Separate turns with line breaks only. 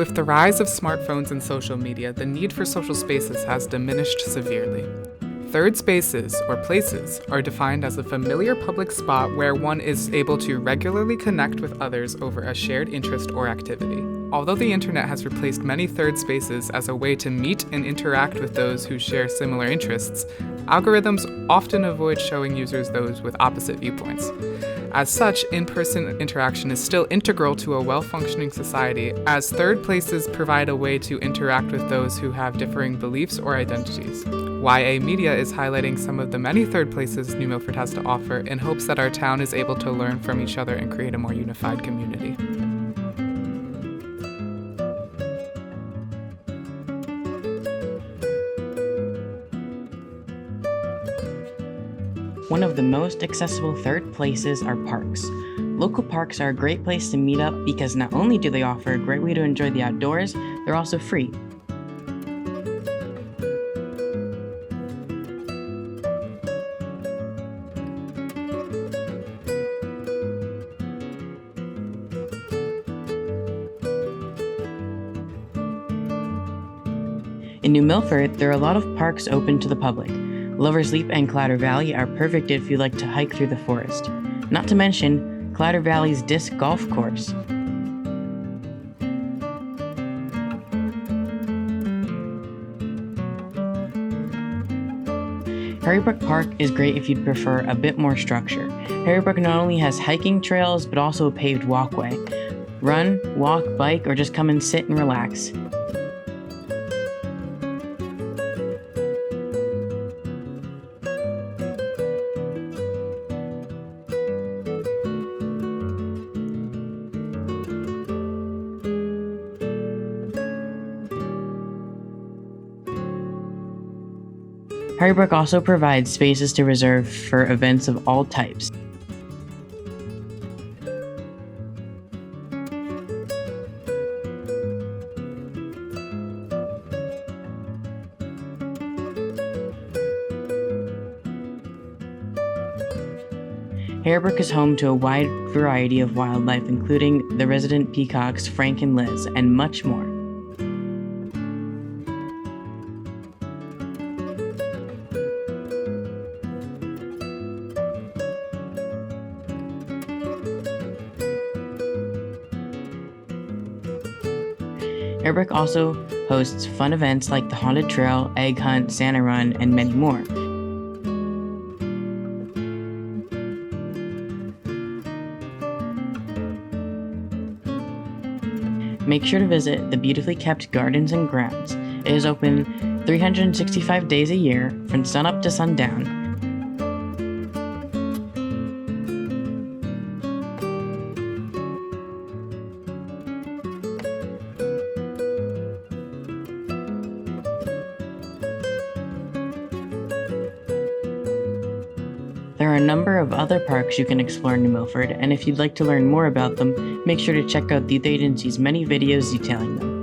With the rise of smartphones and social media, the need for social spaces has diminished severely. Third spaces, or places, are defined as a familiar public spot where one is able to regularly connect with others over a shared interest or activity. Although the internet has replaced many third spaces as a way to meet and interact with those who share similar interests, algorithms often avoid showing users those with opposite viewpoints. As such, in-person interaction is still integral to a well-functioning society, as third places provide a way to interact with those who have differing beliefs or identities. YA Media is highlighting some of the many third places New Milford has to offer in hopes that our town is able to learn from each other and create a more unified community.
One of the most accessible third places are parks. Local parks are a great place to meet up because not only do they offer a great way to enjoy the outdoors, they're also free. In New Milford, there are a lot of parks open to the public. Lover's Leap and Clouder Valley are perfect if you like to hike through the forest. Not to mention Clouder Valley's disc golf course. Harrybrook Park is great if you'd prefer a bit more structure. Harrybrook not only has hiking trails, but also a paved walkway. Run, walk, bike, or just come and sit and relax. Harrybrook also provides spaces to reserve for events of all types. Harrybrook is home to a wide variety of wildlife, including the resident peacocks Frank and Liz, and much more. Harrybrook also hosts fun events like the Haunted Trail, Egg Hunt, Santa Run, and many more. Make sure to visit the beautifully kept Gardens and Grounds. It is open 365 days a year from sunup to sundown. There are a number of other parks you can explore in New Milford, and if you'd like to learn more about them, make sure to check out the youth agency's many videos detailing them.